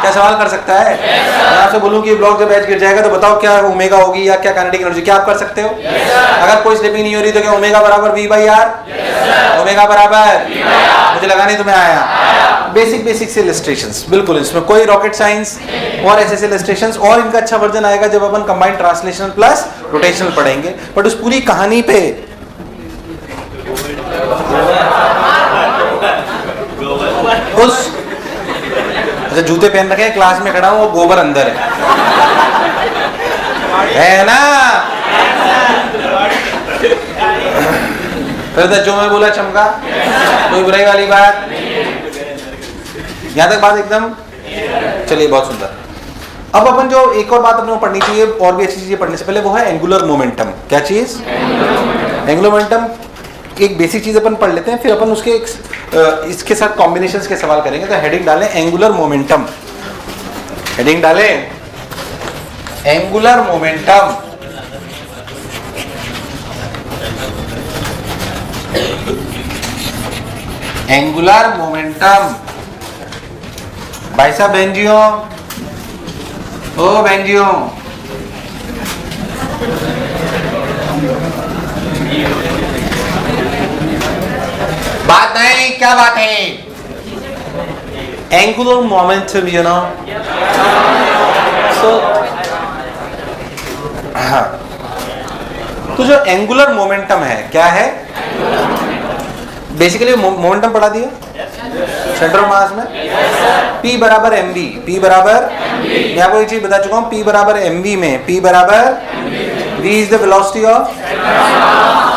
क्या सवाल कर सकता है? मैं आपसे बोलूं कि ब्लॉक जब H गिर जाएगा तो बताओ क्या ओमेगा होगी या क्या काइनेटिक एनर्जी? क्या आप कर सकते हो? अगर कोई स्लिपिंग नहीं हो रही तो क्या ओमेगा बराबर V/R? ओमेगा बराबर, मुझे लगा नहीं तुम्हें आया। बेसिक से इलस्ट्रेशंस, बिल्कुल इसमें कोई रॉकेट साइंस और ऐसे इलस्ट्रेशंस, और इनका अच्छा वर्जन आएगा जब अपन कंबाइंड ट्रांसलेशनल प्लस रोटेशनल पढ़ेंगे। बट उस पूरी कहानी पे उस जूते पहन रखे हैं, क्लास में खड़ा हूं, वो गोबर अंदर है ना? फिर जो मैं बोला चमका, कोई बुराई वाली बात? यहां तक बात एकदम, चलिए बहुत सुंदर। अब अपन जो एक और बात अपने को पढ़नी चाहिए, और भी अच्छी चीजें पढ़ने से पहले, वो है एंगुलर मोमेंटम। क्या चीज? Angular momentum. एक बेसिक चीज अपन पढ़ लेते हैं, फिर अपन उसके इसके साथ कॉम्बिनेशंस के सवाल करेंगे। तो हेडिंग डालें एंगुलर मोमेंटम, हेडिंग डालें एंगुलर मोमेंटम। Angular momentum. भाई साहब, बहनजियों, ओ बहनजियों, बात नहीं, क्या बात है? Angular momentum, you know. So हाँ, तो जो एंगुलर मोमेंटम है, क्या है? बेसिकली मोमेंटम पढ़ा दिया सेंटर ऑफ मास में। P बराबर mv, P बराबर, मैं आपको एक चीज बता चुका हूँ, P बराबर mv में P बराबर v is the velocity of,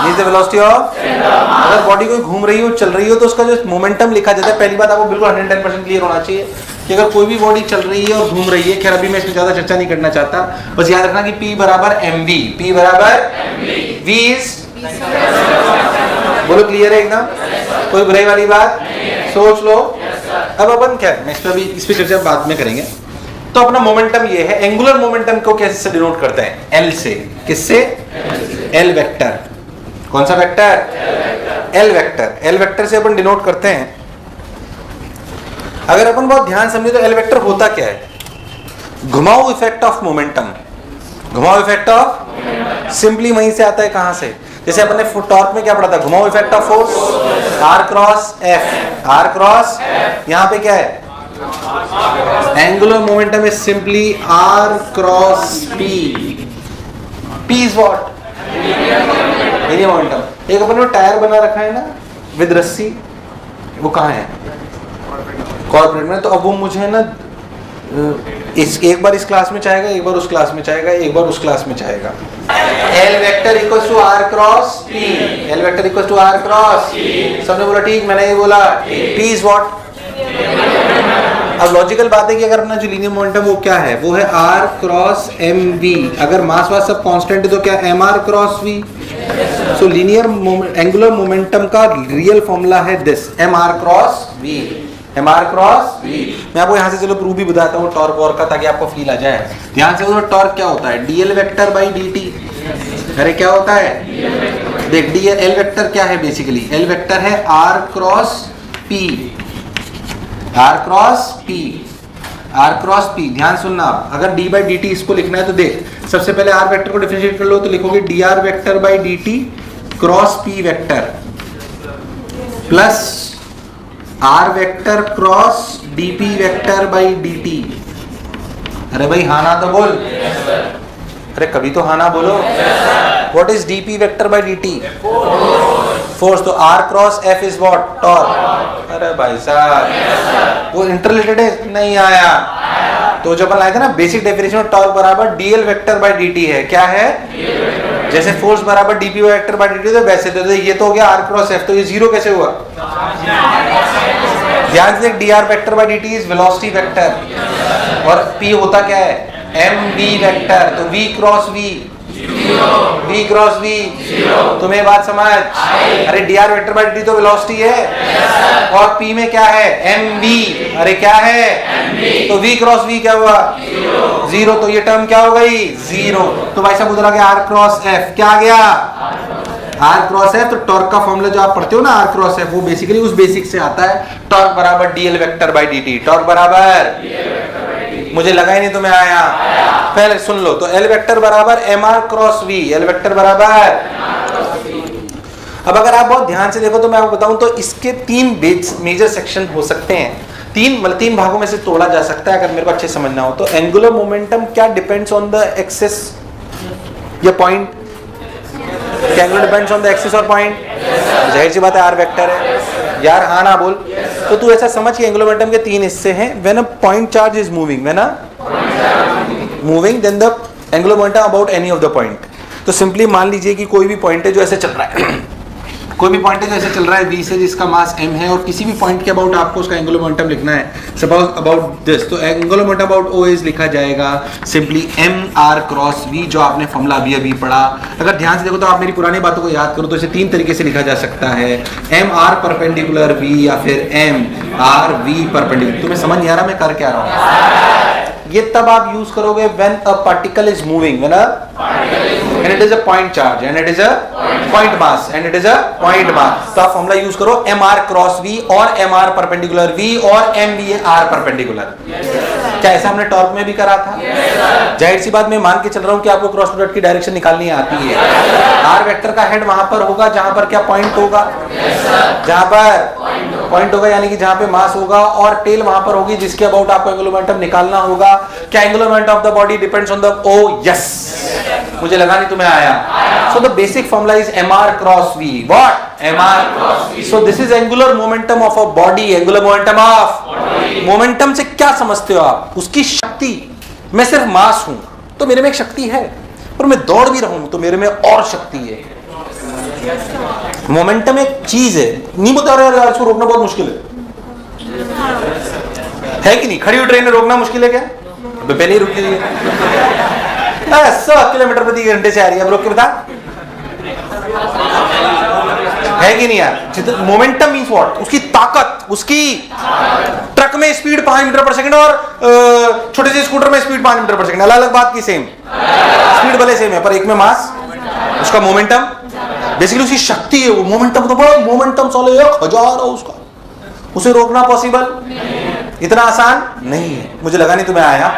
v is the velocity of. अगर बॉडी कोई घूम रही हो, चल रही हो, तो उसका जो मोमेंटम लिखा जाता है, पहली बात आपको बिल्कुल 110% क्लियर होना चाहिए कि अगर कोई भी बॉडी चल रही है और घूम रही है, खैर अभी मैं इसमें ज्यादा चर्चा नहीं करना चाहता, बस याद रखना कि P बराबर mv, P बराबर v इज, बोलो क्लियर है एकदम? कोई बुराई वाली बात? सोच लो। अब अपन क्या, मैं इस पे चर्चा बाद में करेंगे। तो अपना मोमेंटम ये है। एंगुलर मोमेंटम को कैसे डिनोट करते हैं? एल से। किससे? L vector. कौन सा vector? L vector. L vector से अपन डिनोट करते हैं। अगर अपन बहुत ध्यान समझे तो एल वेक्टर होता क्या है? घुमाऊ इफेक्ट ऑफ मोमेंटम। घुमाऊ इफेक्ट ऑफ सिंपली वहीं से आता है। कहां से? जैसे अपने टॉर्क में क्या पढ़ा था? घुमाऊ effect of force R cross F. R cross, यहां पे क्या है? Angular momentum is simply R cross P. P is what? Area momentum. एक अपन ने टायर बना रखा है ना विद रस्सी, वो कहाँ है? कॉर्पोरेट में। तो अब वो मुझे ना एक बार इस क्लास में चाहेगा, एक बार उस क्लास में चाहेगा, एक बार उस क्लास में चाहेगा। L vector equals to R cross P. L vector equals to R cross. सबने बोला ठीक, मैंने ये बोला। P is what? अब लॉजिकल बात है कि अगर अपना जो लीनियर मोमेंटम वो क्या है? वो है आर क्रॉस एम वी। अगर मास वास सब कांस्टेंट है तो क्या M R cross V. So linear angular momentum का रियल फॉर्मूला है this, M R cross V. M R cross V. मैं आपको यहाँ से चलो प्रूफ भी बताता हूँ टॉर्क वॉर्क का, ताकि आपको फील आ जाए। ध्यान से बोलो, टॉर्क क्या होता है? DL vector by dt। अरे क्या होता है? देख, डीएल एल वेक्टर क्या है? बेसिकली एल वेक्टर है R cross P. R cross P, R cross P. ध्यान सुनना, अगर डी बाई डी टी इसको लिखना है तो देख, सबसे पहले आर वेक्टर को डिफरेंशिएट कर लो तो लिखोगे D R vector by D T cross P vector plus R vector cross D P vector by D T. अरे भाई हाँ ना तो बोल। अरे कभी तो हाँ ना बोलो। What is D P vector by D T? Force. तो R cross F is what? Torque. अरे भाई साहब, वो इंटररिलेटेड है? नहीं आया। तो जब अपन लाए थे ना बेसिक डेफिनेशन ऑफ टॉर्क बराबर डीएल वेक्टर बाई डीटी है। क्या है? जैसे फोर्स बराबर डीपी वेक्टर बाई डीटी, तो वैसे तो ये तो हो गया आर क्रॉस एफ। तो ये जीरो कैसे हुआ? ध्यान से, D R vector by DT is velocity vector, और पी होता क्या है? M V vector. तो V cross V, V cross V. तुम्हें बात समझ? अरे D R vector by D तो वेलोसिटी है, और पी में क्या है? M V. अरे क्या है? तो वी क्रॉस वी क्या हुआ? जीरो। तो ये टर्म क्या हो गई? जीरो। तो भाई साहब उधर आ गया आर क्रॉस एफ। क्या आ गया? R cross F. तो टॉर्क का फॉर्मूला जो आप पढ़ते हो ना, आर क्रॉस एफ, वो बेसिकली उस बेसिक से आता है। टॉर्क बराबर DL vector by D T. Torque बराबर, मुझे लगा ही नहीं तुम्हें आया। पहले सुन लो, तो एल वेक्टर बराबर M R cross V. L vector बराबर, अब अगर आप बहुत ध्यान से देखो तो मैं आपको बताऊं तो इसके तीन मेजर सेक्शन हो सकते हैं। तीन भागों में से तोड़ा जा सकता है अगर मेरे को अच्छे समझना हो तो। एंगुलर मोमेंटम क्या डिपेंड्स ऑन द एक्सिस या पॉइंट? क्या angular depends on the axis और पॉइंट? जाहिर सी बात है आर वेक्टर है यार, हाँ ना बोल। तो तू ऐसा समझ कि एंगुलर मोमेंटम के तीन हिस्से हैं। When a point charge is moving, when a moving, then the angular momentum about any of the point. तो सिंपली मान लीजिए कि कोई भी पॉइंट है जो ऐसे चल रहा है, कोई भी पॉइंट है जो ऐसे चल रहा है v से जिसका मास m है और किसी भी पॉइंट के अबाउट आपको उसका एंगुलर मोमेंटम लिखना है सपोज अबाउट दिस, तो angular momentum about o is लिखा जाएगा सिंपली mr क्रॉस v, जो आपने फॉर्मूला अभी पढ़ा। अगर ध्यान से देखो तो आप मेरी पुरानी बातों को याद करो तो इसे तीन तरीके से लिखा जा सकता है, mr परपेंडिकुलर v या फिर mr v परपेंडिकुलर। तुम्हें समझ नहीं आ रहा मैं कर क्या रहा हूँ? ये तब आप यूज करोगे when a particle is moving, and it is a point charge and it is a point mass and it is a point mass। तो आप फॉर्मूला यूज करो mr क्रॉस v और mr परपेंडिकुलर v और mv r परपेंडिकुलर। क्या ऐसा हमने टॉर्क में भी करा था? जाहिर सी बात मैं मान के चल रहा हूँ कि आपको क्रॉस प्रोडक्ट की डायरेक्शन निकालनी आती है। r वेक्टर का हेड वहां पर होगा जहां पर क्या पॉइंट होगा, जहां पर पॉइंट होगा यानी कि जहां पे मास होगा, और टेल वहां पर होगी जिसके अबाउट आपको एंगुलर मोमेंटम निकालना होगा। क्या angular momentum of the body depends on the o? Yes, मुझे लगा नहीं तुम्हें आया। So the basic formula is mr cross v। What? mr cross v। So this is angular momentum of a body. Angular momentum of momentum से क्या समझते हो आप? उसकी शक्ति। मैं सिर्फ मास हूं तो मेरे में एक शक्ति है, और मैं दौड़ भी रहा हूं तो मेरे में और शक्ति है। मोमेंटम एक चीज है, नहीं बता रहे यार इसको रोकना बहुत मुश्किल है कि नहीं? खड़ी हुई ट्रेन रोकना मुश्किल है क्या? पहले ही रुक गई है, 100 किलोमीटर प्रति घंटे से आ रही है, अब रोक के बता, है कि नहीं यार? Momentum means what? उसकी ताकत, उसकी ट्रक में स्पीड 5 मीटर पर सेकंड और छोटे से स्कूटर में स्पीड 5 मीटर पर सेकंड, अलग अलग बात की, सेम स्पीड भले सेम है पर एक में मास, उसका मोमेंटम, बेसिकली उसकी शक्ति है वो। मोमेंटम तो बड़ा मोमेंटम साले 1000 है उसका, उसे रोकना पॉसिबल इतना आसान नहीं है। मुझे लगा नहीं तुम्हें आया,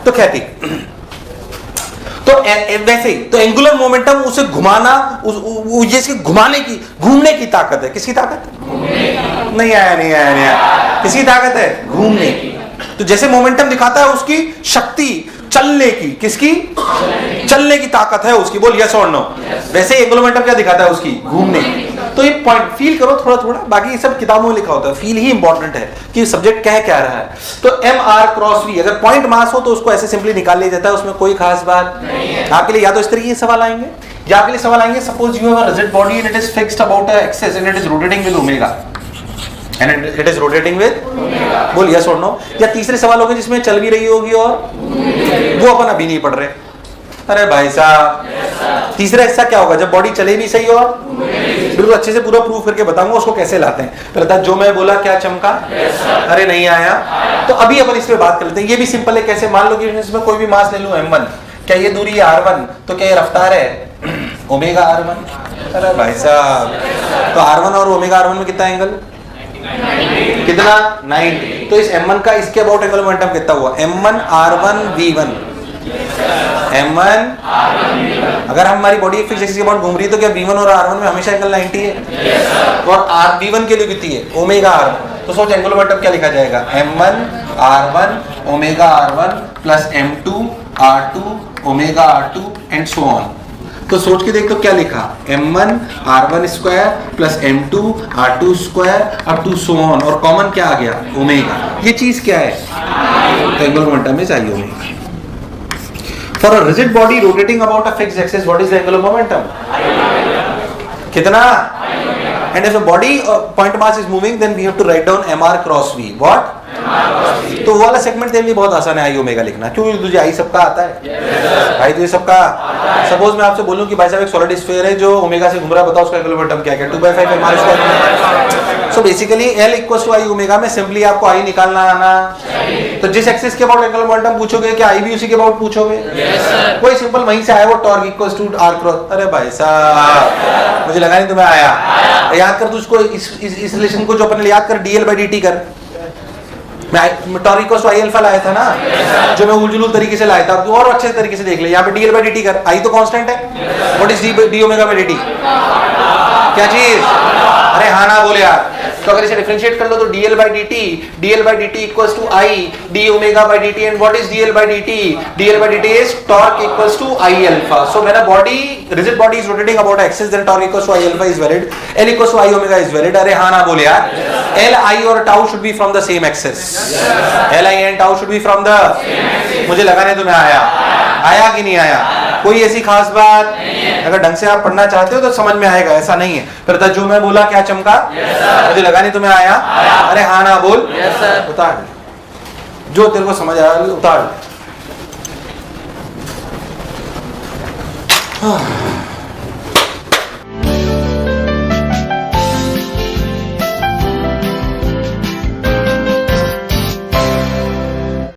तो कहती तो वैसे ही तो एंगुलर मोमेंटम उसे घुमाना, ये घुमाने की, घूमने की ताकत है। किसकी ताकत? नहीं आया। किसकी ताकत है? घूमने की। तो जैसे मोमेंटम दिखाता है उसकी शक्ति चलने की, किसकी? चलने की ताकत है उसकी। बोल यस और नो। वैसे एंगुलर मोमेंटम क्या दिखाता है? उसकी घूमने की। तो ये पॉइंट फील करो थोड़ा थोड़ा, बाकी ये सब किताबों में लिखा होता है, फील ही इंपॉर्टेंट है कि सब्जेक्ट कह क्या रहा है। तो mr क्रॉस v, अगर पॉइंट मास हो तो उसको ऐसे सिंपली निकाल लिया जाता है, उसमें कोई खास बात नहीं है। आपके लिए या तो इस तरीके के सवाल आएंगे, या आपके लिए सवाल आएंगे suppose you have a rigid body and it is fixed about a axis and it is rotating with omega and it is rotating with, बोल यस और नो। या तीसरे सवाल होंगे जिसमें चल भी रही होगी और वो अपन अभी नहीं पढ़ रहे। अरे भाई साहब, तीसरा हिस्सा क्या होगा? जब बॉडी चले भी सही और बिल्कुल अच्छे से पूरा प्रूफ करके बताऊंगा उसको कैसे लाते हैं। पता जो मैं बोला क्या चमका? अरे नहीं आया। तो अभी अपन इस पे बात कर लेते हैं। ये भी सिंपल है। कैसे? मान लो कि इसमें कोई भी मास ले लूं m1, क्या ये दूरी r1, तो क्या ये रफ्तार है ओमेगा r1? अरे भाई साहब, तो r1 और ओमेगा r1 में कितना एंगल? कितना? 90। तो इस m1 का इसके अबाउट एंगुलर मोमेंटम कितना हुआ? m1 r1 v1, m1 अगर हमारी बॉडी फिक्स एक्सिस के अबाउट घूम रही है तो क्या v1 और r1 में हमेशा एंगल 90 है? और v1 के लिए कितनी है? Omega r1। तो सोच एंगुलर मोमेंटम क्या लिखा जाएगा? m1 r1 omega r1 plus m2 r2 omega r2 and so on. तो सोच के देख तो क्या लिखा? m1 r1 square plus m2 r2 square up to so on, और कॉमन क्या आ गया? ओमेगा। ये चीज क्या है? तो angular momentum is I omega. For a rigid body rotating about a fixed axis, what is the angular momentum? कितना? And if a body point mass is moving, then we have to write down mr cross v. What? तो वो वाला सेगमेंट तेरे लिए बहुत आसान है, आई ओमेगा लिखना। क्योंकि तुझे आई सबका आता है भाई, तुझे सबका। सपोज मैं आपसे बोलूं कि भाई साहब एक सॉलिड स्फीयर है जो ओमेगा से घूम रहा है, बताओ उसका एंगुलर मोमेंटम क्या है? 2/5 mr square. So basically L equals to I omega में सिंपली आपको आई निकालना आना। तो जिस एक्सिस के अबाउट एंगुलर मोमेंटम पूछोगे क्या आई भी उसी के अबाउट पूछोगे? कोई सिंपल वहीं से आया वो torque equals to r cross. अरे भाई साहब, मुझे लगा नहीं तुम्हें आया। याद कर तू उसको, इस रिलेशन को जो अपन याद कर, dl/dt कर। मैं torque equals to I alpha लाया था ना, जो मैं उलझुल तरीके से लाया था, और अच्छे तरीके से देख ले। यहाँ पे dl/dt कर, आई तो कांस्टेंट है। What is d ओमेगा/dt? क्या चीज? अरे हाँ ना बोले यार। तो अगर इसे डिफरेंशिएट कर लो तो dl/dt equals to i d omega, and what is dl/dt? dl/dt is torque equals to i alpha. So when a body, rigid body is rotating about axis, then torque equals to i alpha is valid, L equals to i omega is valid. अरे हाँ ना बोले यार। L, I और tau should be from the same axis. L, I and tau should be from the, मुझे लगा नहीं तुम्हें आया कि नहीं आया? कोई ऐसी खास बात? अगर ढंग से आप पढ़ना चाहते हो तो समझ में आएगा, ऐसा नहीं है। फिर तो जो मैं बोला क्या चमका? मुझे लगा नहीं तुम्हें आया। अरे हाँ ना बोल। उतार दे जो तेरे को समझ आया, उतार दे।